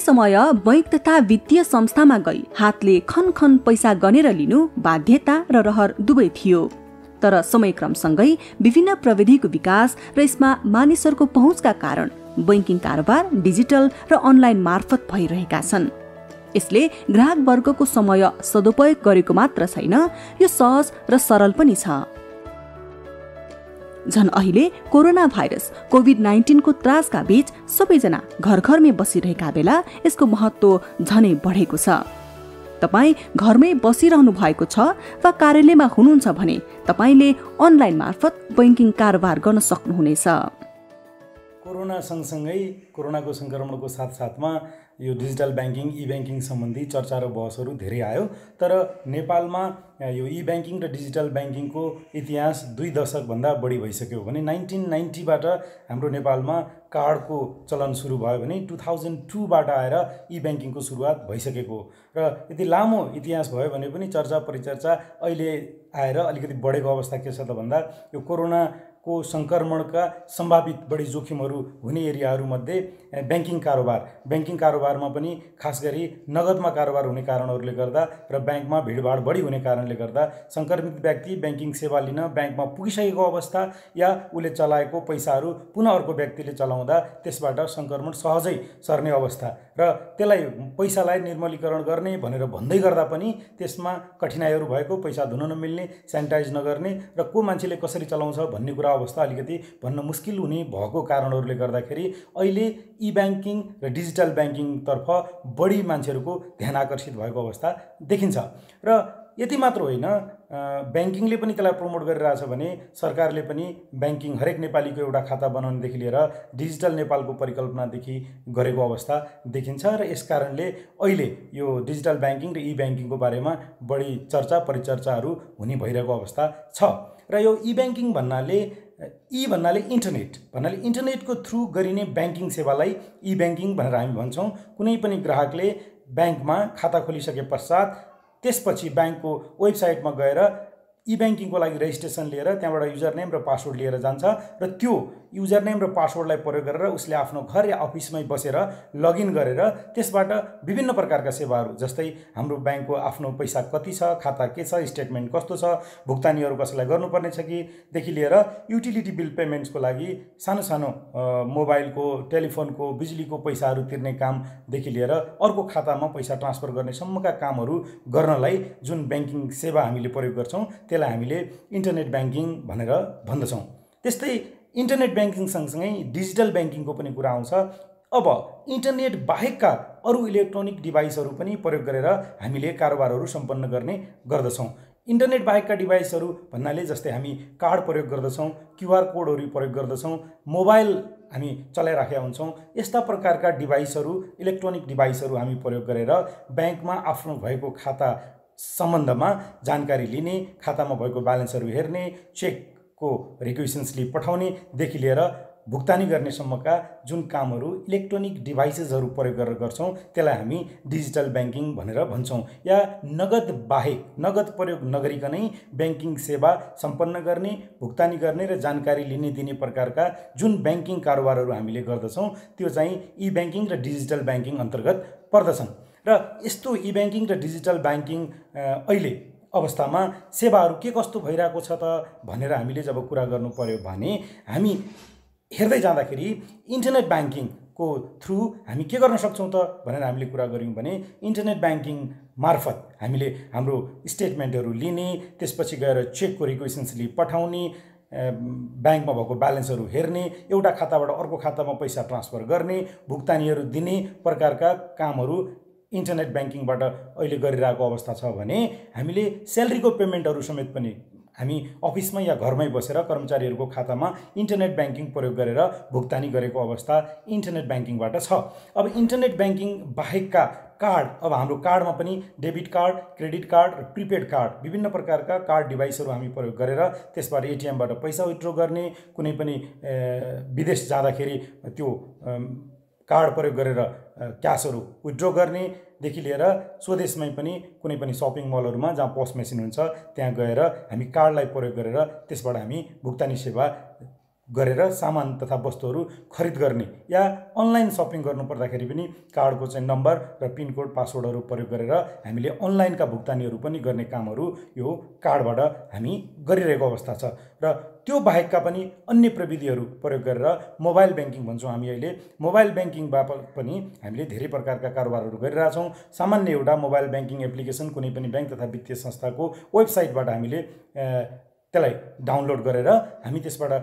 समय बैंक तथा वित्तीय संस्थामा गई हातले खनखन पैसा गनेर लिनु बाध्यता र रहर दुवै थियो। तर समयक्रमसँगै विभिन्न प्रविधिको विकास र यसमा मानिसहरूको पहुँचका कारण बैंकिङ कारोबार डिजिटल र अनलाइन मार्फत भइरहेका छन्। यसले ग्राहक वर्गको समय सदुपयोग गरेको मात्र छैन, यो सहज र सरल पनि छ। झन अहिले कोरोना भाइरस कोभिड-19 को त्रासका बीच सबैजना घर घरमै बसिरहेका बेला यसको महत्व झनै बढेको छ। तपाई घरमै बसिरहनु भएको छ वा कार्यालयमा हुनुहुन्छ भने तपाईले अनलाइन मार्फत बैंकिङ कारोबार गर्न सक्नुहुनेछ। कोरोना सँगसँगै कोरोनाको संक्रमणको साथसाथमा यो डिजिटल ब्याङ्किङ ई ब्याङ्किङ सम्बन्धी चर्चा र बहसहरू धेरै आयो। तर नेपालमा यो ई ब्याङ्किङ र डिजिटल ब्याङ्किङको इतिहास 2 दशकभन्दा बढी भइसक्यो भने 1990बाट हाम्रो नेपालमा कार्डको चलन सुरु भयो भने 2002बाट आएर ई ब्याङ्किङको सुरुवात भइसकेको र यति लामो इतिहास भयो भने पनि चर्चा परिचर्चा अहिले आएर अलिकति बढेको अवस्था के छ त भन्दा यो कोरोनाको संक्रमणका सम्भावित बढी जोखिमहरू हुने एरियाहरूमध्ये ब्याङ्किङ कारोबारमा पनि खास गरी नगदमा कारोबार हुने कारणहरूले गर्दा र ब्याङ्कमा भिडभाड बढी हुने कारणले गर्दा संक्रमित व्यक्ति ब्याङ्किङ सेवा लिन ब्याङ्कमा पुगिसकेको अवस्था या उसले चलाएको पैसाहरू पुनः अर्को व्यक्तिले चलाउँदा त्यसबाट संक्रमण सहजै सर्ने अवस्था र त्यसलाई पैसालाई निर्मलीकरण गर्ने भनेर भन्दै गर्दा पनि त्यसमा कठिनाइहरू भएको, पैसा धुन नमिल्ने, सेनिटाइज नगर्ने र को मान्छेले कसरी चलाउँछ भन्ने कुरा अवस्था अलिकति भन्न मुस्किल हुने भएको कारणहरूले गर्दाखेरि अहिले ई ब्याङ्किङ र डिजिटल ब्याङ्किङतर्फ बढी मान्छेहरूको ध्यान आकर्षित भएको अवस्था देखिन्छ। र यति मात्र होइन, ब्याङ्किङले पनि त्यसलाई प्रमोट गरिरहेछ भने सरकारले पनि ब्याङ्किङ हरेक नेपालीको एउटा खाता बनाउनेदेखि लिएर डिजिटल नेपालको परिकल्पनादेखि गरेको अवस्था देखिन्छ र यस कारणले अहिले यो डिजिटल ब्याङ्किङ र ई ब्याङ्किङको बारेमा बढी चर्चा परिचर्चाहरू हुने भइरहेको अवस्था छ। र यो ई ब्याङ्किङ भन्नाले इन्टरनेटको थ्रु गरिने ब्याङ्किङ सेवालाई ई ब्याङ्किङ भनेर हामी भन्छौँ। कुनै पनि ग्राहकले ब्याङ्कमा खाता खोलिसके पश्चात त्यसपछि ब्याङ्कको वेबसाइटमा गएर ई ब्याङ्किङको लागि रेजिस्ट्रेसन लिएर त्यहाँबाट युजर नेम र पासवर्ड लिएर जान्छ र त्यो युजर नेम र पासवर्डलाई प्रयोग गरेर उसले आफ्नो घर या अफिसमै बसेर लगइन गरेर त्यसबाट विभिन्न प्रकारका सेवाहरू जस्तै हाम्रो ब्याङ्कको आफ्नो पैसा कति छ, खाता के छ, स्टेटमेन्ट कस्तो छ, भुक्तानीहरू कसैलाई गर्नुपर्ने छ कि देखि लिएर युटिलिटी बिल पेमेन्ट्सको लागि सानो सानो मोबाइलको, टेलिफोनको, बिजुलीको पैसाहरू तिर्ने कामदेखि लिएर अर्को खातामा पैसा ट्रान्सफर गर्ने सम्मका कामहरू गर्नलाई जुन ब्याङ्किङ सेवा हामीले प्रयोग गर्छौँ त्यसलाई हामीले इन्टरनेट ब्याङ्किङ भनेर भन्दछौँ। त्यस्तै इन्टरनेट ब्याङ्किङ सँगसँगै डिजिटल ब्याङ्किङको पनि कुरा आउँछ। अब इन्टरनेट बाहेकका अरू इलेक्ट्रोनिक डिभाइसहरू पनि प्रयोग गरेर हामीले कारोबारहरू सम्पन्न गर्ने गर्दछौँ। इन्टरनेट बाहेकका डिभाइसहरू भन्नाले जस्तै हामी कार्ड प्रयोग गर्दछौँ, क्युआर कोडहरू प्रयोग गर्दछौँ, मोबाइल हामी चलाइराखेका हुन्छौँ। यस्ता प्रकारका डिभाइसहरू, इलेक्ट्रोनिक डिभाइसहरू हामी प्रयोग गरेर ब्याङ्कमा आफ्नो भएको खाता सम्बन्धमा जानकारी लिने, खातामा भएको ब्यालेन्सहरू हेर्ने, चेकको रिक्वेसन्स स्लिप पठाउनेदेखि लिएर भुक्तानी गर्ने सम्मका जुन कामहरू इलेक्ट्रोनिक डिभाइसेसहरू प्रयोग गरेर गर्छौँ त्यसलाई हामी डिजिटल ब्याङ्किङ भनेर भन्छौँ। या नगद प्रयोग नगरिकनै ब्याङ्किङ सेवा सम्पन्न गर्ने, भुक्तानी गर्ने र जानकारी दिने प्रकारका जुन ब्याङ्किङ कारोबारहरू हामीले गर्दछौँ त्यो चाहिँ ई ब्याङ्किङ र डिजिटल ब्याङ्किङ अन्तर्गत पर्दछन्। र यस्तो ई ब्याङ्किङ र डिजिटल ब्याङ्किङ अहिले अवस्थामा सेवाहरू के कस्तो भइरहेको छ त भनेर हामीले जब कुरा गर्नु पर्यो भने हामी हेर्दै जाँदाखेरि इन्टरनेट ब्याङ्किङको थ्रु हामी के गर्न सक्छौँ त भनेर हामीले कुरा गऱ्यौँ भने इन्टरनेट ब्याङ्किङ मार्फत हामीले हाम्रो स्टेटमेन्टहरू लिने, त्यसपछि गएर चेकको रिक्वेसन स्लिप पठाउने, ब्याङ्कमा भएको ब्यालेन्सहरू हेर्ने, एउटा खाताबाट अर्को खातामा पैसा ट्रान्सफर गर्ने, भुक्तानीहरू दिने प्रकारका कामहरू इन्टरनेट ब्याङ्किङबाट अहिले गरिरहेको अवस्था छ भने हामीले स्यालेरीको पेमेन्टहरू समेत पनि हामी अफिसमै या घरमै बसेर कर्मचारीहरूको खातामा इन्टरनेट ब्याङ्किङ प्रयोग गरेर भुक्तानी गरेको अवस्था इन्टरनेट ब्याङ्किङबाट छ। अब इन्टरनेट ब्याङ्किङ बाहेकका कार्ड, अब हाम्रो कार्डमा पनि डेबिट कार्ड, क्रेडिट कार्ड र प्रिपेड कार्ड विभिन्न प्रकारका कार्ड डिभाइसहरू हामी प्रयोग गरेर त्यसबाट एटिएमबाट पैसा विथड्र गर्ने, कुनै पनि विदेश जाँदाखेरि त्यो कार्ड प्रयोग गरेर क्यासहरू विथड्र गर्नेदेखि लिएर स्वदेशमै पनि कुनै पनि सपिङ मलहरूमा जहाँ पस मेसिन हुन्छ त्यहाँ गएर हामी कार्डलाई प्रयोग गरेर त्यसबाट हामी भुक्तानी सेवा गरेर सामान तथा वस्तुहरू खरिद गर्ने या अनलाइन सपिङ गर्नु पर्दाखेरि पनि कार्डको चाहिँ नम्बर र पिन कोड पासवर्डहरू प्रयोग गरेर हामीले अनलाइनका भुक्तानीहरू पनि गर्ने कामहरू यो कार्डबाट हामी गरिरहेको अवस्था छ। र त्यो बाहेकका पनि अन्य प्रविधिहरू प्रयोग गरेर मोबाइल ब्याङ्किङ भन्छौँ हामी अहिले, मोबाइल ब्याङ्किङबाट पनि हामीले धेरै प्रकारका कारोबारहरू गरिरहेछौँ। सामान्य एउटा मोबाइल ब्याङ्किङ एप्लिकेसन कुनै पनि ब्याङ्क तथा वित्तीय संस्थाको वेबसाइटबाट हामीले त्यसलाई डाउनलोड गरेर हामी त्यसबाट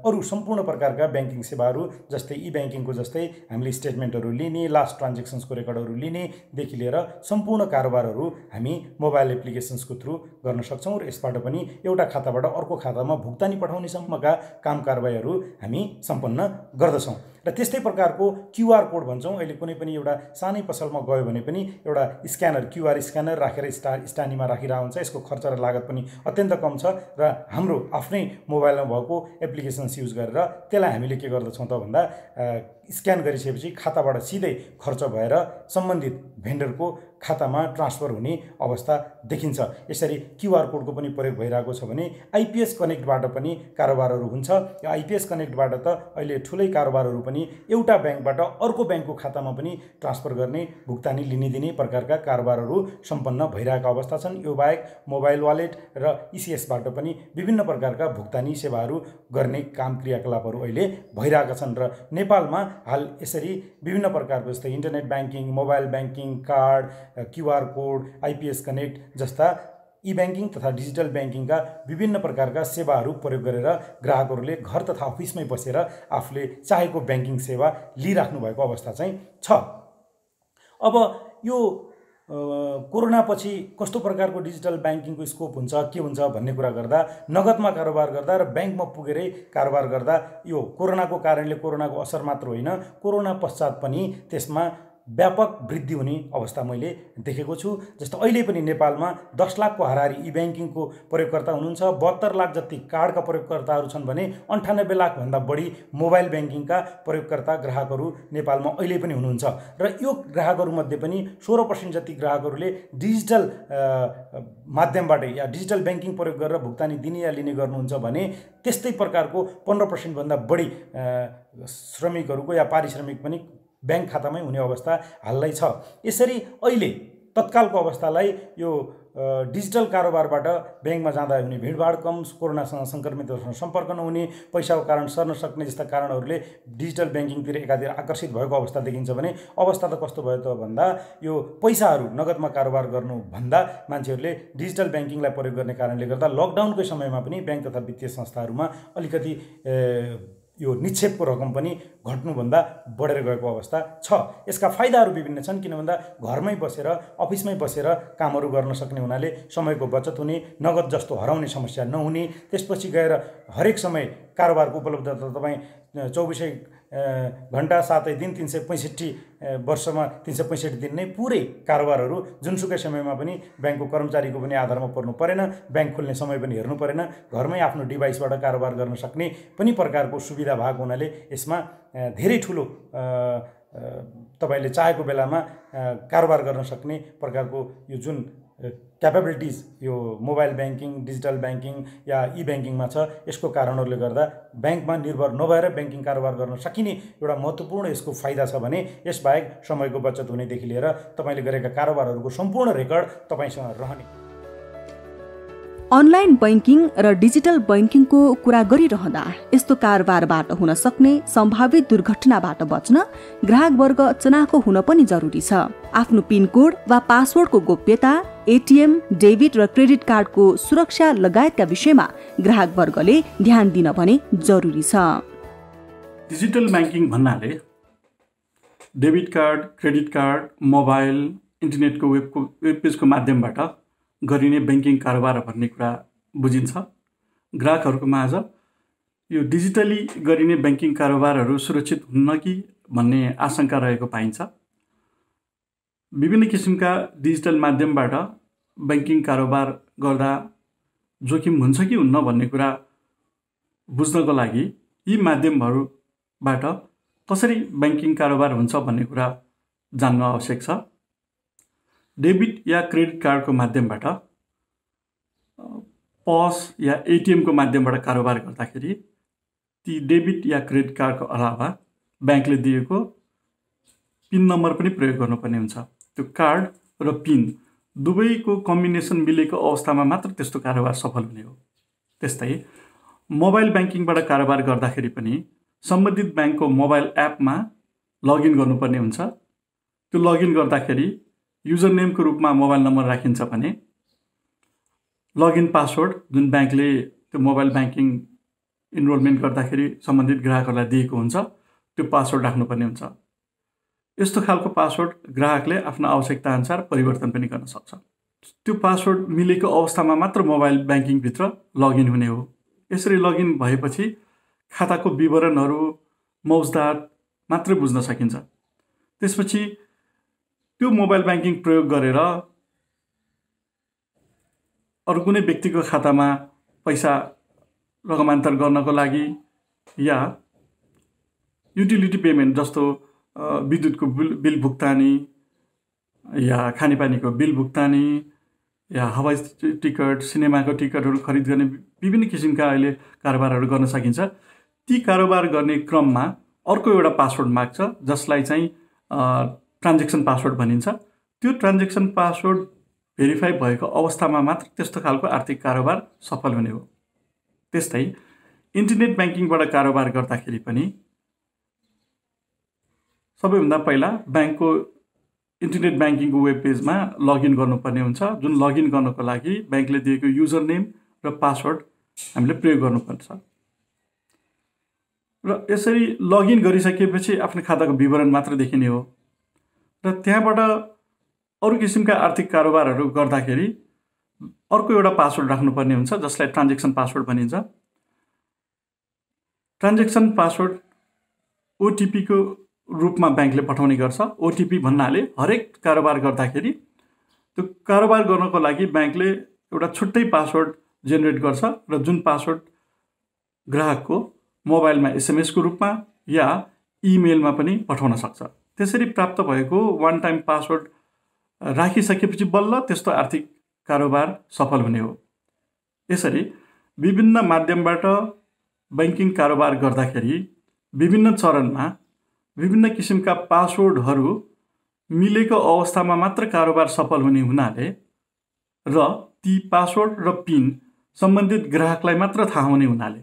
अरू सम्पूर्ण प्रकारका ब्याङ्किङ सेवाहरू जस्तै ई ब्याङ्किङको जस्तै हामीले स्टेटमेन्टहरू लिने, लास्ट ट्रान्जेक्सन्सको रेकर्डहरू लिनेदेखि लिएर सम्पूर्ण कारोबारहरू हामी मोबाइल एप्लिकेसन्सको थ्रु गर्न सक्छौँ र यसबाट पनि एउटा खाताबाट अर्को खातामा भुक्तानी पठाउनेसम्मका काम कारबाहीहरू हामी सम्पन्न गर्दछौँ। र त्यस्तै प्रकारको क्युआर कोड भन्छौँ। अहिले कुनै पनि एउटा सानै पसलमा गयो भने पनि एउटा स्क्यानर, क्युआर स्क्यानर राखेर स्टानीमा राखिरहेको हुन्छ। यसको खर्च र लागत पनि अत्यन्त कम छ र हाम्रो आफ्नै मोबाइलमा भएको एप्लिकेसन्स युज गरेर त्यसलाई हामीले के गर्दछौँ त भन्दा स्क्यान गरिसकेपछि खाताबाट सिधै खर्च भएर सम्बन्धित भेन्डरको खातामा ट्रान्सफर हुने अवस्था देखिन्छ। यसरी क्युआर कोडको पनि प्रयोग भइरहेको छ भने आइपिएस कनेक्टबाट पनि कारोबारहरू हुन्छ। यो आइपिएस कनेक्टबाट त अहिले ठुलै कारोबारहरू पनि एउटा ब्याङ्कबाट अर्को ब्याङ्कको खातामा पनि ट्रान्सफर गर्ने, भुक्तानी लिने दिने प्रकारका कारोबारहरू सम्पन्न भइरहेका अवस्था छन्। यो बाहेक मोबाइल वालेट र इसिएसबाट पनि विभिन्न प्रकारका भुक्तानी सेवाहरू गर्ने काम क्रियाकलापहरू अहिले भइरहेका छन्। र नेपालमा हाल यसरी विभिन्न प्रकारको जस्तै internet banking, mobile banking, card, QR code, IPS connect जस्ता ई ब्याङ्किङ तथा डिजिटल ब्याङ्किङका विभिन्न प्रकारका सेवाहरू प्रयोग गरेर ग्राहकहरूले घर तथा अफिसमै बसेर आफूले चाहेको ब्याङ्किङ सेवा लिइराख्नु भएको अवस्था चाहिँ छ। अब यो कोरोनापछि कस्तो प्रकारको डिजिटल ब्याङ्किङको स्कोप हुन्छ, के हुन्छ भन्ने कुरा गर्दा नगदमा कारोबार गर्दा र ब्याङ्कमा पुगेरै कारोबार गर्दा यो कोरोनाको कारणले, कोरोनाको असर मात्र होइन, कोरोना पश्चात पनि त्यसमा व्यापक वृद्धि हुने अवस्था मैले देखेको छु। जस्तो अहिले पनि नेपालमा 10 लाखको हाराहारी ई ब्याङ्किङको प्रयोगकर्ता हुनुहुन्छ, 72 लाख जति कार्डका प्रयोगकर्ताहरू छन् भने 98 लाखभन्दा बढी मोबाइल ब्याङ्किङका प्रयोगकर्ता ग्राहकहरू नेपालमा अहिले पनि हुनुहुन्छ। र यो ग्राहकहरूमध्ये पनि 16% जति ग्राहकहरूले डिजिटल माध्यमबाट या डिजिटल ब्याङ्किङ प्रयोग गरेर भुक्तानी दिने या लिने गर्नुहुन्छ भने त्यस्तै प्रकारको 15% भन्दा बढी श्रमिकहरूको या पारिश्रमिक पनि ब्याङ्क खातामै हुने अवस्था हालै छ। यसरी अहिले तत्कालको अवस्थालाई यो डिजिटल कारोबारबाट ब्याङ्कमा जाँदा हुने भिडभाड कम, कोरोनासँग सङ्क्रमितहरूसँग सम्पर्क नहुने, पैसाको कारण सर्न सक्ने जस्ता कारणहरूले डिजिटल ब्याङ्किङतिर एकातिर आकर्षित भएको अवस्था देखिन्छ भने अवस्था त कस्तो भयो त भन्दा यो पैसाहरू नगदमा कारोबार गर्नुभन्दा मान्छेहरूले डिजिटल ब्याङ्किङलाई प्रयोग गर्ने कारणले गर्दा लकडाउनकै समयमा पनि ब्याङ्क तथा वित्तीय संस्थाहरूमा अलिकति यो निक्षेपको रकम पनि घट्नुभन्दा बढेर गएको अवस्था छ। यसका फाइदाहरू विभिन्न छन्, किन भन्दा घरमै बसेर, अफिसमै बसेर कामहरू गर्न सक्ने हुनाले समयको बचत हुने, नगद जस्तो हराउने समस्या नहुने, त्यसपछि गएर हरेक समय कारोबारको उपलब्धता तपाईँ 24 घण्टा 7 दिन 365 वर्षमा 365 दिन नै पुरै कारोबारहरू जुनसुकै समयमा पनि ब्याङ्कको कर्मचारीको पनि आधारमा पर्नु परेन, ब्याङ्क खोल्ने समय पनि हेर्नु परेन, घरमै आफ्नो डिभाइसबाट कारोबार गर्न सक्ने पनि प्रकारको सुविधा भएको हुनाले यसमा धेरै ठुलो तपाईँले चाहेको बेलामा कारोबार गर्न सक्ने प्रकारको यो जुन क्यापेबिलिटिज यो मोबाइल ब्याङ्किङ, डिजिटल ब्याङ्किङ या ई ब्याङ्किङमा छ, यसको कारणहरूले गर्दा ब्याङ्कमा निर्भर नभएर ब्याङ्किङ कारोबार गर्न सकिने एउटा महत्त्वपूर्ण यसको फाइदा छ भने यसबाहेक समयको बचत हुनेदेखि लिएर तपाईँले गरेका कारोबारहरूको सम्पूर्ण रेकर्ड तपाईँसँग रहने। अनलाइन बैंकिङ र डिजिटल बैंकिङको कुरा गरिरहँदा यस्तो कारोबारबाट हुन सक्ने सम्भावित दुर्घटनाबाट बच्न ग्राहकवर्ग चनाखो हुन पनि जरुरी छ। आफ्नो पिन कोड वा पासवर्डको गोप्यता, एटीएम, डेबिट र क्रेडिट कार्डको सुरक्षा लगायतका विषयमा ग्राहकवर्गले ध्यान दिन भने जरुरी छ। डिजिटल ब्याङ्किङ भन्नाले debit card, credit card, mobile, इन्टरनेटको वेब पेजको माध्यमबाट गरिने ब्याङ्किङ कारोबार भन्ने कुरा बुझिन्छ। ग्राहकहरूको माझ यो डिजिटली गरिने ब्याङ्किङ कारोबारहरू सुरक्षित हुन्न कि भन्ने आशंका रहेको पाइन्छ। विभिन्न किसिमका डिजिटल माध्यमबाट ब्याङ्किङ कारोबार गर्दा जोखिम हुन्छ कि हुन्न भन्ने कुरा बुझ्नको लागि यी माध्यमहरूबाट कसरी ब्याङ्किङ कारोबार हुन्छ भन्ने कुरा जान्न आवश्यक छ। डेबिट या क्रेडिट कार्डको माध्यमबाट पस या एटिएमको माध्यमबाट कारोबार गर्दाखेरि ती डेबिट या क्रेडिट कार्डको अलावा ब्याङ्कले दिएको पिन नम्बर पनि प्रयोग गर्नुपर्ने हुन्छ। त्यो कार्ड र पिन दुवैको कम्बिनेसन मिलेको अवस्थामा मात्र त्यस्तो कारोबार सफल हुने हो। त्यस्तै मोबाइल ब्याङ्किङबाट कारोबार गर्दाखेरि पनि सम्बन्धित ब्याङ्कको मोबाइल एपमा लगइन गर्नुपर्ने हुन्छ। त्यो लगइन गर्दाखेरि युजर नेमको रूपमा मोबाइल नम्बर राखिन्छ भने लगइन पासवर्ड जुन ब्याङ्कले त्यो मोबाइल ब्याङ्किङ इनरोलमेन्ट गर्दाखेरि सम्बन्धित ग्राहकहरूलाई दिएको हुन्छ त्यो पासवर्ड राख्नुपर्ने हुन्छ। यस्तो खालको पासवर्ड ग्राहकले आफ्नो आवश्यकता अनुसार परिवर्तन पनि गर्न सक्छ। त्यो पासवर्ड मिलेको अवस्थामा मात्र मोबाइल ब्याङ्किङभित्र लगइन हुने हो। यसरी लगइन भएपछि खाताको विवरणहरू मौजदात मात्रै बुझ्न सकिन्छ। त्यसपछि त्यो मोबाइल ब्याङ्किङ प्रयोग गरेर अरू कुनै व्यक्तिको खातामा पैसा रकमान्तर गर्नको लागि या युटिलिटी पेमेन्ट जस्तो विद्युतको बिल भुक्तानी या खानेपानीको बिल भुक्तानी या हवाई टिकट, सिनेमाको टिकटहरू खरिद गर्ने विभिन्न किसिमका अहिले कारोबारहरू गर्न सकिन्छ। ती कारोबार गर्ने क्रममा अर्को एउटा पासवर्ड माग्छ जसलाई चाहिँ ट्रान्जेक्सन पासवर्ड भनिन्छ। त्यो ट्रान्जेक्सन पासवर्ड भेरिफाई भएको अवस्थामा मात्र त्यस्तो खालको आर्थिक कारोबार सफल हुने हो। त्यस्तै इन्टरनेट ब्याङ्किङबाट कारोबार गर्दाखेरि पनि सबैभन्दा पहिला ब्याङ्कको इन्टरनेट ब्याङ्किङको वेब पेजमा लगइन गर्नुपर्ने हुन्छ, जुन लगइन गर्नको लागि ब्याङ्कले दिएको युजर नेम र पासवर्ड हामीले प्रयोग गर्नुपर्छ। र यसरी लगइन गरिसकेपछि आफ्नो खाताको विवरण मात्र देखिने हो। र त्यहाँबाट अरू किसिमका आर्थिक कारोबारहरू गर्दाखेरि अर्को एउटा पासवर्ड राख्नुपर्ने हुन्छ जसलाई ट्रान्जेक्सन पासवर्ड भनिन्छ। ट्रान्जेक्सन पासवर्ड ओटिपीको रूपमा ब्याङ्कले पठाउने गर्छ। ओटिपी भन्नाले हरेक कारोबार गर्दाखेरि त्यो कारोबार गर्नको लागि ब्याङ्कले एउटा छुट्टै पासवर्ड जेनेरेट गर्छ र जुन पासवर्ड ग्राहकको मोबाइलमा एसएमएसको रूपमा या इमेलमा पनि पठाउन सक्छ। त्यसरी प्राप्त भएको वान टाइम पासवर्ड राखिसकेपछि बल्ल त्यस्तो आर्थिक कारोबार सफल हुने हो। यसरी विभिन्न माध्यमबाट ब्याङ्किङ कारोबार गर्दाखेरि विभिन्न चरणमा विभिन्न किसिमका पासवर्डहरू मिलेको अवस्थामा मात्र कारोबार सफल हुने हुनाले र ती पासवर्ड र पिन सम्बन्धित ग्राहकलाई मात्र थाहा हुने हुनाले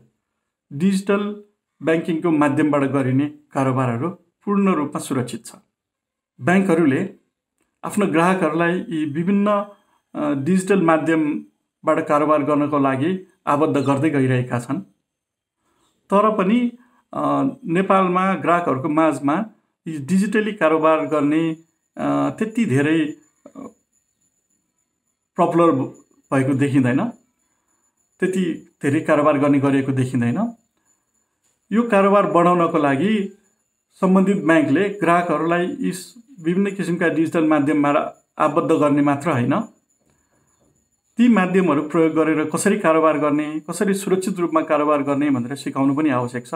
डिजिटल ब्याङ्किङको माध्यमबाट गरिने कारोबारहरू पूर्ण रूपमा सुरक्षित छ। ब्याङ्कहरूले आफ्नो ग्राहकहरूलाई यी विभिन्न डिजिटल माध्यमबाट कारोबार गर्नको लागि आबद्ध गर्दै गइरहेका छन्। तर पनि नेपालमा ग्राहकहरूको माझमा यी डिजिटली कारोबार गर्ने त्यति धेरै पपुलर भएको देखिँदैन, त्यति धेरै कारोबार गर्ने गरेको देखिँदैन। यो कारोबार बढाउनको लागि सम्बन्धित ब्याङ्कले ग्राहकहरूलाई यी विभिन्न किसिमका डिजिटल माध्यमबाट आबद्ध गर्ने मात्र होइन, ती माध्यमहरू प्रयोग गरेर कसरी कारोबार गर्ने, कसरी सुरक्षित रूपमा कारोबार गर्ने भनेर सिकाउनु पनि आवश्यक छ।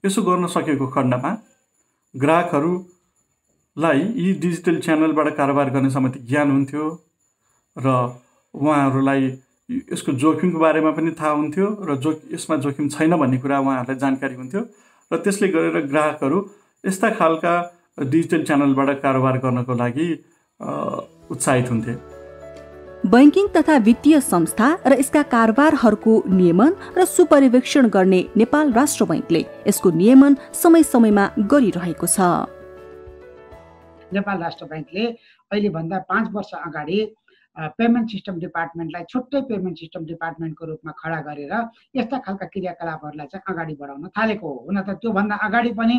यसो गर्न सकेको खण्डमा ग्राहकहरूलाई यी डिजिटल च्यानलबाट कारोबार गर्ने सम्बन्धी ज्ञान हुन्थ्यो र उहाँहरूलाई यसको जोखिमको बारेमा पनि थाहा हुन्थ्यो र यसमा जोखिम छैन भन्ने कुरा उहाँहरूलाई जानकारी हुन्थ्यो र त्यसले गरेर ग्राहकहरू यस्ता खालका डिजिटल च्यानलबाट कारोबार गर्नको लागि उत्साहित हुन्थे। बैंकिङ तथा वित्तीय संस्था र यसका कारोबारहरूको नियमन र सुपरिवेक्षण गर्ने नेपाल राष्ट्र बैंकले यसको नियमन समय समयमा गरिरहेको छ। नेपाल राष्ट्र बैंकले अहिले भन्दा 5 वर्ष अगाडि पेमेन्ट सिस्टम डिपार्टमेन्टलाई छुट्टै पेमेन्ट सिस्टम डिपार्टमेन्टको रूपमा खडा गरेर यस्ता खालका क्रियाकलापहरूलाई चाहिँ अगाडि बढाउन थालेको हो। हुन त त्योभन्दा अगाडि पनि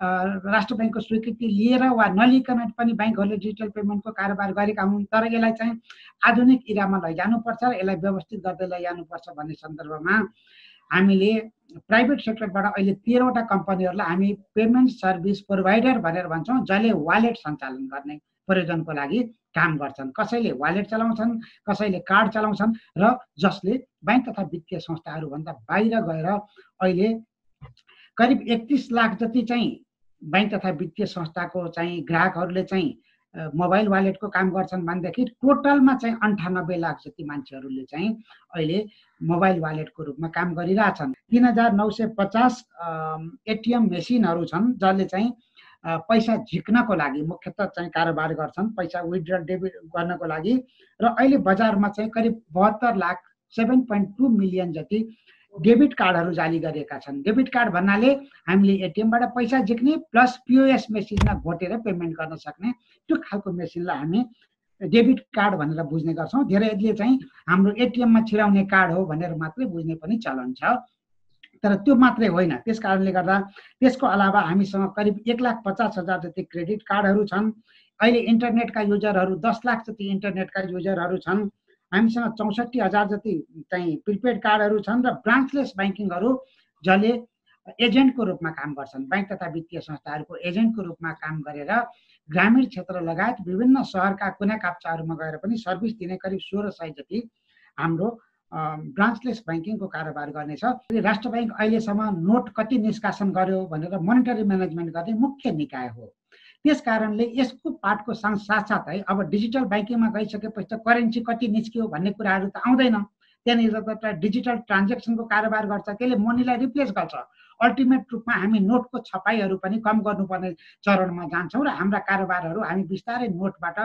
राष्ट्र बैंकको स्वीकृति लिएर वा नलिकन पनि बैंकहरूले डिजिटल पेमेन्टको कारोबार गरेका हुन्, तर यसलाई चाहिँ आधुनिक इरामा लैजानुपर्छ र यसलाई व्यवस्थित गर्दै लैजानुपर्छ भन्ने सन्दर्भमा हामीले प्राइभेट सेक्टरबाट अहिले 13 वटा कम्पनीहरूलाई हामी पेमेन्ट सर्भिस प्रोभाइडर भनेर भन्छौँ, जसले वालेट सञ्चालन गर्ने प्रयोजनको लागि काम गर्छन्। कसैले वालेट चलाउँछन्, कसैले कार्ड चलाउँछन् र जसले बैंक तथा वित्तीय संस्थाहरूभन्दा बाहिर गएर अहिले करिब 31 लाख जति चाहिँ बैंक तथा वित्तीय संस्थाको चाहिँ ग्राहकहरूले चाहिँ मोबाइल वालेटको काम गर्छन् भनेदेखि टोटलमा चाहिँ 98 लाख जति मान्छेहरूले चाहिँ अहिले मोबाइल वालेटको रूपमा काम गरिरहेछन्। 3950 एटिएम मेसिनहरू छन् जसले चाहिँ पैसा झिक्नको लागि मुख्यतः चाहिँ कारोबार गर्छन्, पैसा विथड्रल डेबिट गर्नको लागि। र अहिले बजारमा चाहिँ करिब 72 लाख 7.2 मिलियन जति डेबिट कार्डहरू जारी गरिएका छन्। डेबिट कार्ड भन्नाले हामीले एटिएमबाट पैसा झिक्ने प्लस पिओएस मेसिनमा घोटेर पेमेन्ट गर्न सक्ने त्यो खालको मेसिनलाई हामी डेबिट कार्ड भनेर बुझ्ने गर्छौँ। धेरैले चाहिँ हाम्रो एटिएममा छिराउने कार्ड हो भनेर मात्रै बुझ्ने पनि चलन छ, तर त्यो मात्रै होइन। त्यस कारणले गर्दा त्यसको अलावा हामीसँग करिब 1,50,000 जति क्रेडिट कार्डहरू छन्। अहिले इन्टरनेटका युजरहरू 10 लाख जति इन्टरनेटका युजरहरू छन्। हामीसँग 64,000 जति चाहिँ प्रिपेड कार्डहरू छन् र ब्रान्चलेस ब्याङ्किङहरू जसले एजेन्टको रूपमा काम गर्छन्, ब्याङ्क तथा वित्तीय संस्थाहरूको एजेन्टको रूपमा काम गरेर ग्रामीण क्षेत्र लगायत विभिन्न सहरका कुना काप्चाहरूमा गएर पनि सर्भिस दिने करिब 1600 जति हाम्रो ब्रान्चलेस ब्याङ्किङको कारोबार गर्नेछ। राष्ट्र ब्याङ्क अहिलेसम्म नोट कति निष्कासन गर्यो भनेर मोनिटरी म्यानेजमेन्ट गर्ने मुख्य निकाय हो। त्यस कारणले यसको पार्टको साथसाथै अब डिजिटल ब्याङ्किङमा गइसकेपछि त करेन्सी कति निस्कियो भन्ने कुराहरू त आउँदैन। त्यहाँनिर त डिजिटल ट्रान्जेक्सनको कारोबार गर्छ, त्यसले मनीलाई रिप्लेस गर्छ। अल्टिमेट रूपमा हामी नोटको छपाईहरू पनि कम गर्नुपर्ने चरणमा जान्छौँ र हाम्रा कारोबारहरू हामी बिस्तारै नोटबाट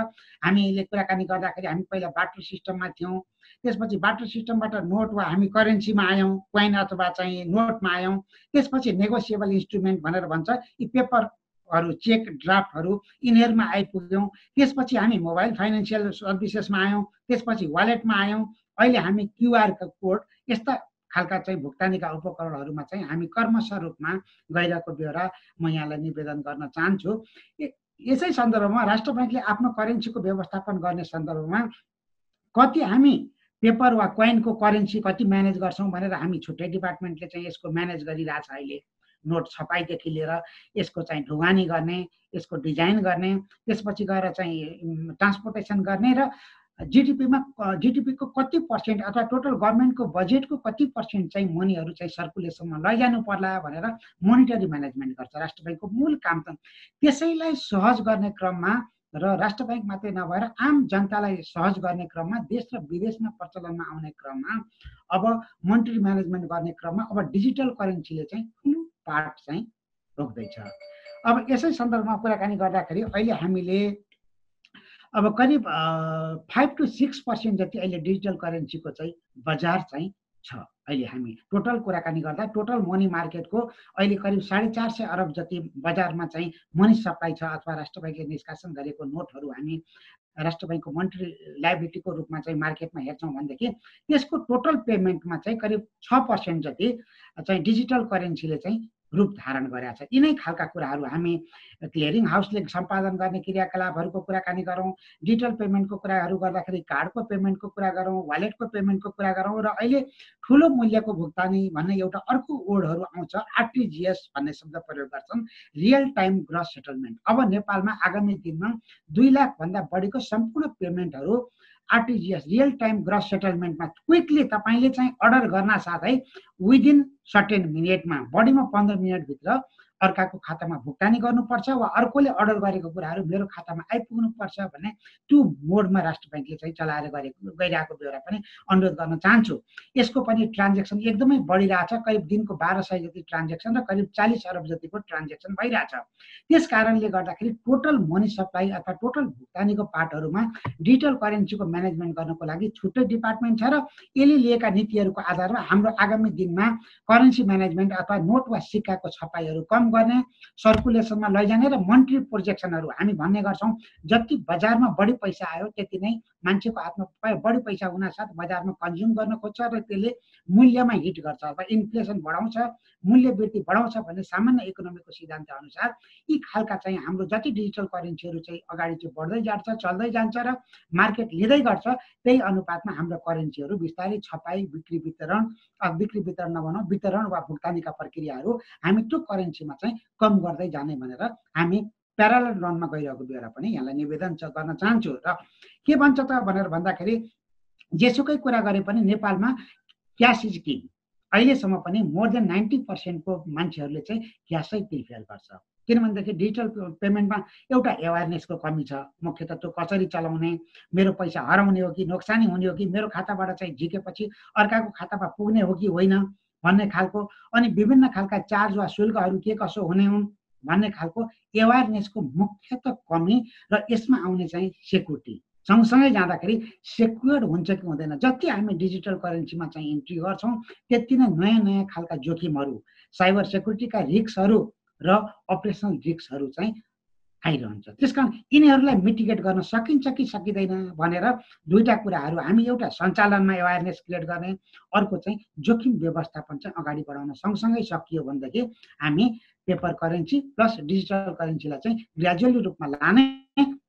हामीले कुराकानी गर्दाखेरि हामी पहिला बाटर सिस्टममा थियौँ, त्यसपछि बाटर सिस्टमबाट नोट वा हामी करेन्सीमा आयौँ, कोइन अथवा चाहिँ नोटमा आयौँ, त्यसपछि नेगोसिएबल इन्स्ट्रुमेन्ट भनेर भन्छ यी पेपरहरू चेक ड्राफ्टहरू यिनीहरूमा आइपुग्यौँ। त्यसपछि हामी मोबाइल फाइनेन्सियल सर्भिसेसमा आयौँ, त्यसपछि वालेटमा आयौँ, अहिले हामी क्युआर कोड यस्ता खालका चाहिँ भुक्तानीका उपकरणहरूमा चाहिँ हामी क्रमशः रूपमा गइरहेको बेहोरा म यहाँलाई निवेदन गर्न चाहन्छु। यसै सन्दर्भमा राष्ट्र ब्याङ्कले आफ्नो करेन्सीको व्यवस्थापन गर्ने सन्दर्भमा कति हामी पेपर वा कोइनको करेन्सी कति म्यानेज गर्छौँ भनेर हामी छुट्टै डिपार्टमेन्टले चाहिँ यसको म्यानेज गरिरहेछ। अहिले नोट छपाईदेखि लिएर यसको चाहिँ ढुवानी गर्ने, यसको डिजाइन गर्ने, त्यसपछि गएर चाहिँ ट्रान्सपोर्टेसन गर्ने र जिडिपीको कति पर्सेन्ट अथवा टोटल गभर्मेन्टको बजेटको कति पर्सेन्ट चाहिँ मनीहरू चाहिँ सर्कुलेसनमा लैजानु पर्ला भनेर मोनिटरी म्यानेजमेन्ट गर्छ राष्ट्र ब्याङ्कको मूल काम त। त्यसैलाई सहज गर्ने क्रममा र राष्ट्र ब्याङ्क मात्रै नभएर आम जनतालाई सहज गर्ने क्रममा देश र विदेशमा प्रचलनमा आउने क्रममा अब मोनिटरी म्यानेजमेन्ट गर्ने क्रममा अब डिजिटल करेन्सीले चाहिँ ठुलो पार्ट चाहिँ रोक्दैछ। अब यसै सन्दर्भमा कुराकानी गर्दाखेरि अहिले हामीले अब करिब 5 to 6% जति अहिले डिजिटल करेन्सीको चाहिँ बजार चाहिँ छ। अहिले हामी टोटल कुराकानी गर्दा टोटल मनी मार्केटको अहिले करिब 450 अरब जति बजारमा चाहिँ मनी सप्लाई छ अथवा राष्ट्र ब्याङ्कले निष्कासन गरेको नोटहरू हामी राष्ट्र ब्याङ्कको मोनिटरी लायबिलिटीको रूपमा चाहिँ मार्केटमा हेर्छौँ भनेदेखि त्यसको टोटल पेमेन्टमा चाहिँ करिब 6% जति चाहिँ डिजिटल करेन्सीले चाहिँ रूप धारण गरेका छ। यिनै खालका कुराहरू हामी क्लियरिङ हाउसले सम्पादन गर्ने क्रियाकलापहरूको कुराकानी गरौँ, डिजिटल पेमेन्टको कुराहरू गर्दाखेरि कार्डको पेमेन्टको कुरा गरौँ, वालेटको पेमेन्टको कुरा गरौँ र अहिले ठुलो मूल्यको भुक्तानी भन्ने एउटा अर्को वर्डहरू आउँछ, आरटिजिएस भन्ने शब्द प्रयोग गर्छन्, रियल टाइम ग्रस सेटलमेन्ट। अब नेपालमा आगामी दिनमा 2 लाख भन्दा बढीको सम्पूर्ण पेमेन्टहरू आरटिजिएस रियल टाइम ग्रस सेटलमेन्टमा क्विकली तपाईँले चाहिँ अर्डर गर्न साथै विदिन सर्टेन मिनेटमा बढीमा 15 मिनटभित्र अर्काको खातामा भुक्तानी गर्नुपर्छ वा अर्कोले अर्डर गरेको कुराहरू मेरो खातामा आइपुग्नुपर्छ भन्ने त्यो मोडमा राष्ट्र ब्याङ्कले चाहिँ चलाएर गइरहेको बेहोरा पनि अनुरोध गर्न चाहन्छु। यसको पनि ट्रान्जेक्सन एकदमै बढिरहेछ, करिब दिनको 1200 जति ट्रान्जेक्सन र करिब 40 अरब जतिको ट्रान्जेक्सन भइरहेछ। त्यस कारणले गर्दाखेरि टोटल मनी सप्लाई अथवा टोटल भुक्तानीको पार्टहरूमा डिजिटल करेन्सीको म्यानेजमेन्ट गर्नको लागि छुट्टै डिपार्टमेन्ट छ र यसले लिएका नीतिहरूको आधारमा हाम्रो आगामी दिनमा करेन्सी म्यानेजमेन्ट अथवा नोट वा सिक्काको छपाईहरू कम गर्ने, सर्कुलेसनमा लैजाने र मोनिटरी प्रोजेक्सनहरू हामी भन्ने गर्छौँ जति बजारमा बढी पैसा आयो त्यति नै मान्छेको हातमा बढी पैसा हुनासाथ बजारमा कन्ज्युम गर्न खोज्छ र त्यसले मूल्यमा हिट गर्छ वा इन्फ्लेसन बढाउँछ, मूल्य वृद्धि बढाउँछ भन्ने सामान्य इकोनोमीको सिद्धान्त अनुसार यी खालका चाहिँ हाम्रो जति डिजिटल करेन्सीहरू चाहिँ अगाडि चाहिँ बढ्दै जान्छ, चल्दै जान्छ र मार्केट लिँदै गर्छ, त्यही अनुपातमा हाम्रो करेन्सीहरू बिस्तारै छपाई बिक्री वितरण नभनौँ वितरण वा भुक्तानीका प्रक्रियाहरू हामी त्यो करेन्सीमा चाहिँ कम गर्दै जाने भनेर हामी प्यारालल रनमा गइरहेको बेला पनि यहाँलाई निवेदन गर्न चाहन्छु। र के भन्छ त भनेर भन्दाखेरि जेसुकै कुरा गरे पनि नेपालमा क्यास इज किङ। अहिलेसम्म पनि मोर देन 90% को मान्छेहरूले चाहिँ क्यासै प्रिफर गर्छ। किनभनेदेखि डिजिटल पेमेन्टमा एउटा एवेरनेसको कमी छ। मुख्यतः त्यो कसरी चलाउने, मेरो पैसा हराउने हो कि नोक्सानी हुने हो कि मेरो खाताबाट चाहिँ झिकेपछि अर्काको खातामा पुग्ने हो कि होइन भन्ने खालको, अनि विभिन्न खालका चार्ज वा शुल्कहरू के कसो हुने हुन् भन्ने खालको एवेरनेसको मुख्यतः कमी र यसमा आउने चाहिँ सेक्युरिटी सँगसँगै जाँदाखेरि सेक्योर्ड हुन्छ कि हुँदैन। जति हामी डिजिटल करेन्सीमा चाहिँ इन्ट्री गर्छौँ त्यति नै नयाँ नयाँ खालका जोखिमहरू, साइबर सेक्युरिटीका रिस्कहरू र अपरेसनल रिस्कहरू चाहिँ आइरहन्छ। त्यसकारण यिनीहरूलाई मिटिगेट गर्न सकिन्छ कि सकिँदैन भनेर दुईटा कुराहरू हामी एउटा सञ्चालनमा एवेरनेस क्रिएट गर्ने, अर्को चाहिँ जोखिम व्यवस्थापन चाहिँ अगाडि बढाउन सँगसँगै सकियो भनेदेखि हामी पेपर करेन्सी प्लस डिजिटल करेन्सीलाई चाहिँ ग्रेजुअली रूपमा लाने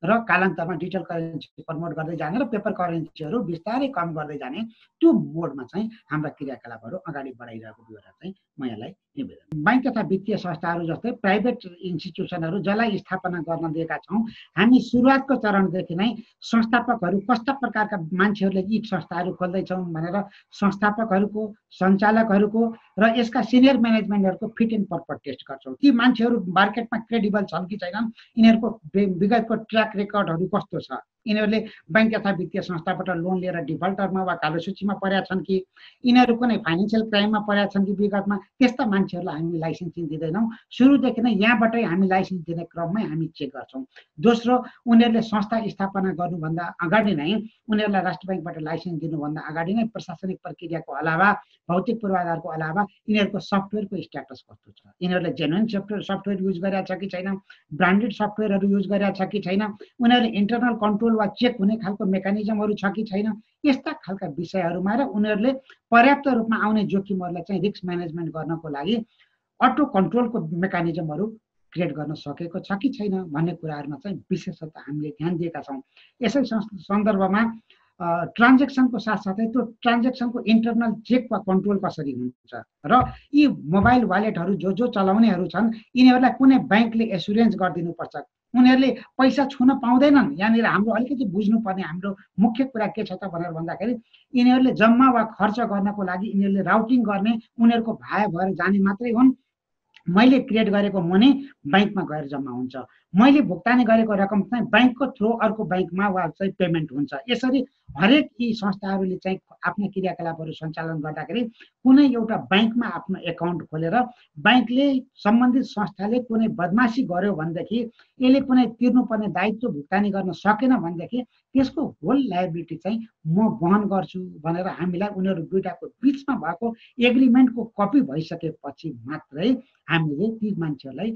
र कालान्तरमा डिजिटल करेन्सी प्रमोट गर्दै जाने र पेपर करेन्सीहरू बिस्तारै कम गर्दै जाने, त्यो मोडमा चाहिँ हाम्रा क्रियाकलापहरू अगाडि बढाइरहेको विवरण चाहिँ म यहाँलाई निवेदन। बैंक तथा वित्तीय संस्थाहरू जस्तै प्राइभेट इन्स्टिट्युसनहरू जसलाई स्थापना गर्न दिएका छौँ, हामी सुरुवातको चरणदेखि नै संस्थापकहरू कस्ता प्रकारका मान्छेहरूले यी संस्थाहरू खोल्दैछौँ भनेर संस्थापकहरूको, सञ्चालकहरूको र यसका सिनियर म्यानेजमेन्टहरूको फिट एन्ड पर्पज टेस्ट गर्छौँ। ती मान्छेहरू मार्केटमा क्रेडिबल छन् कि छैनन्, यिनीहरूको विगतको ट्र्याक रेकर्डहरू कस्तो छ, यिनीहरूले बैंक तथा वित्तीय संस्थाबाट लोन लिएर डिफल्टरमा वा कालो सूचीमा परेका छन् कि, यिनीहरू कुनै फाइनेन्सियल क्राइममा परेका छन् कि विगतमा, त्यस्ता मान्छेहरूलाई हामी लाइसेन्सिङ दिँदैनौँ। सुरुदेखि नै यहाँबाटै हामी लाइसेन्स दिने क्रममै हामी चेक गर्छौँ। दोस्रो, उनीहरूले संस्था स्थापना गर्नुभन्दा अगाडि नै, उनीहरूलाई राष्ट्र ब्याङ्कबाट लाइसेन्स दिनुभन्दा अगाडि नै प्रशासनिक प्रक्रियाको अलावा, भौतिक पूर्वाधारको अलावा यिनीहरूको सफ्टवेयरको स्ट्याटस कस्तो छ, यिनीहरूले जेन्युन सफ्टवेयर युज गरेका छ कि छैन, ब्रान्डेड सफ्टवेयरहरू युज गरेका छ कि छैन, उनीहरूले इन्टरनल कन्ट्रोल वा चेक हुने खालको मेकानिजमहरू छ कि छैन, यस्ता खालका विषयहरूमा र उनीहरूले पर्याप्त रूपमा आउने जोखिमहरूलाई चाहिँ रिस्क म्यानेजमेन्ट गर्नको लागि अटो कन्ट्रोलको मेकानिजमहरू क्रिएट गर्न सकेको छ कि छैन भन्ने कुराहरूमा चाहिँ विशेषतः हामीले ध्यान दिएका छौँ। यसै सन्दर्भमा ट्रान्जेक्सनको साथसाथै त्यो ट्रान्जेक्सनको इन्टरनल चेक वा कन्ट्रोल कसरी हुन्छ र यी मोबाइल वालेटहरू जो चलाउनेहरू छन् यिनीहरूलाई कुनै ब्याङ्कले एसुरेन्स गरिदिनुपर्छ, उनीहरूले पैसा छुन पाउँदैनन्। यहाँनिर हाम्रो अलिकति बुझ्नुपर्ने हाम्रो मुख्य कुरा के छ त भनेर भन्दाखेरि यिनीहरूले जम्मा वा खर्च गर्नको लागि यिनीहरूले राउटिङ गर्ने, उनीहरूको भाया भएर जाने मात्रै हुन्। मैले क्रिएट गरेको मनी ब्याङ्कमा गएर जम्मा हुन्छ, मैले भुक्तानी गरेको रकम चाहिँ ब्याङ्कको थ्रु अर्को ब्याङ्कमा वा चाहिँ पेमेन्ट हुन्छ। यसरी हरेक यी संस्थाहरूले चाहिँ आफ्ना क्रियाकलापहरू सञ्चालन गर्दाखेरि कुनै एउटा ब्याङ्कमा आफ्नो एकाउन्ट खोलेर ब्याङ्कले सम्बन्धित संस्थाले कुनै बदमासी गर्यो भनेदेखि, यसले कुनै तिर्नुपर्ने दायित्व भुक्तानी गर्न सकेन भनेदेखि त्यसको होल लायबिलिटी चाहिँ म वहन गर्छु भनेर हामीलाई उनीहरू दुईटाको बिचमा भएको एग्रिमेन्टको कपी भइसकेपछि मात्रै हामीले ती मान्छेहरूलाई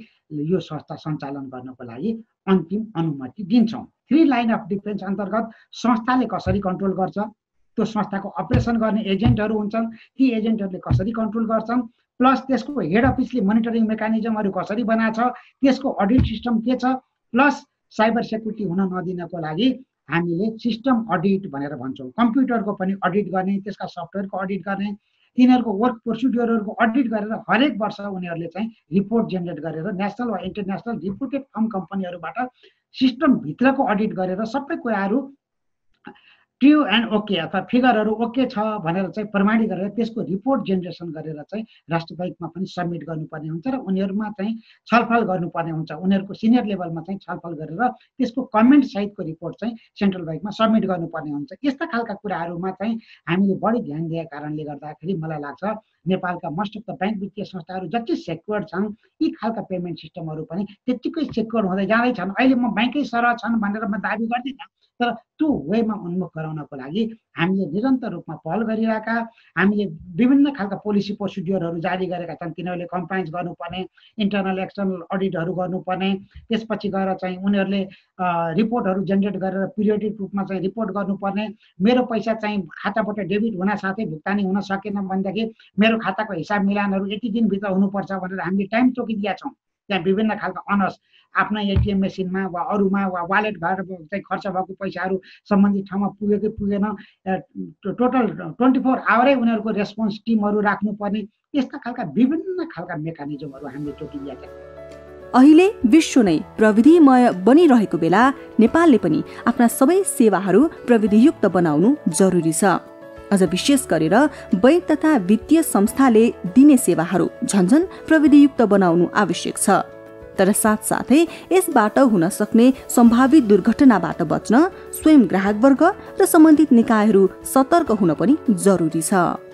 यो संस्था सञ्चालन गर्नको लागि अन्तिम अनुमति दिन्छौँ। 3 लाइन अफ डिफेन्स अन्तर्गत संस्थाले कसरी कन्ट्रोल गर्छ, त्यो संस्थाको अपरेसन गर्ने एजेन्टहरू हुन्छन्, ती एजेन्टहरूले कसरी कन्ट्रोल गर्छन्, प्लस त्यसको हेड अफिसले मोनिटरिङ मेकानिजमहरू कसरी बनाएको छ, त्यसको अडिट सिस्टम के छ, प्लस साइबर सेक्युरिटी हुन नदिनको लागि हामीले सिस्टम अडिट भनेर भन्छौँ। कम्प्युटरको पनि अडिट गर्ने, त्यसका सफ्टवेयरको अडिट गर्ने, तिनीहरूको वर्क प्रोसिड्युरहरूको अडिट गरेर हरेक वर्ष उनीहरूले चाहिँ रिपोर्ट जेनेरेट गरेर नेसनल वा इन्टरनेसनल रिपोर्टेड फर्म कम्पनीहरूबाट सिस्टमभित्रको अडिट गरेर सबै कुराहरू ट्रु एन्ड ओके अथवा फिगरहरू ओके छ भनेर चाहिँ प्रमाणित गरेर त्यसको रिपोर्ट जेनेरेसन गरेर चाहिँ राष्ट्र ब्याङ्कमा पनि सबमिट गर्नुपर्ने हुन्छ र उनीहरूमा चाहिँ छलफल गर्नुपर्ने हुन्छ। उनीहरूको सिनियर लेभलमा चाहिँ छलफल गरेर त्यसको कमेन्ट सहितको रिपोर्ट चाहिँ सेन्ट्रल ब्याङ्कमा सबमिट गर्नुपर्ने हुन्छ। यस्ता खालका कुराहरूमा चाहिँ हामीले बढी ध्यान दिएको कारणले गर्दाखेरि मलाई लाग्छ नेपालका मोस्ट अफ द ब्याङ्क वित्तीय संस्थाहरू जति सेक्योर्ड छन् यी खालका पेमेन्ट सिस्टमहरू पनि त्यत्तिकै सेक्योर्ड हुँदै जाँदैछन्। अहिले म ब्याङ्कै सरह छन् भनेर म दाबी गर्दिनँ, तर त्यो वेमा उन्मुख गराउनको लागि हामीले निरन्तर रूपमा पहल गरिरहेका, हामीले विभिन्न खालका पोलिसी प्रोसिड्युरहरू जारी गरेका छन्। तिनीहरूले कम्प्लायन्स गर्नुपर्ने, इन्टरनल एक्सटर्नल अडिटहरू गर्नुपर्ने, त्यसपछि गएर चाहिँ उनीहरूले रिपोर्टहरू जेनेरेट गरेर पिरियोडिक रूपमा चाहिँ रिपोर्ट गर्नुपर्ने। मेरो पैसा चाहिँ खाताबाट डेबिट हुन साथै भुक्तानी हुन सकेन भनेदेखि मेरो खाताको हिसाब मिलानहरू यति दिनभित्र हुनुपर्छ भनेर हामीले टाइम तोकिदिएका छौँ। त्यहाँ विभिन्न खालका अनर्स आफ्ना एटिएम मेसिनमा वा अरूमा वा वालेट भएर चाहिँ खर्च भएको पैसाहरू सम्बन्धित ठाउँमा पुग्यो कि पुगेन, टोटल 24 आवरै उनीहरूको रेस्पोन्स टिमहरू राख्नुपर्ने, यस्ता खालका विभिन्न खालका मेकानिजमहरू हामीले तोकिदिएका छौँ। अहिले विश्व नै प्रविधिमय बनिरहेको बेला नेपालले पनि आफ्ना सबै सेवाहरू प्रविधियुक्त बनाउनु जरुरी छ। अझ विशेष गरेर बैंक तथा वित्तीय संस्थाले दिने सेवाहरू झन्झन प्रविधियुक्त बनाउनु आवश्यक छ। तर साथसाथै यसबाट हुन सक्ने सम्भावित दुर्घटनाबाट बच्न स्वयं ग्राहकवर्ग र सम्बन्धित निकायहरू सतर्क हुन पनि जरुरी छ।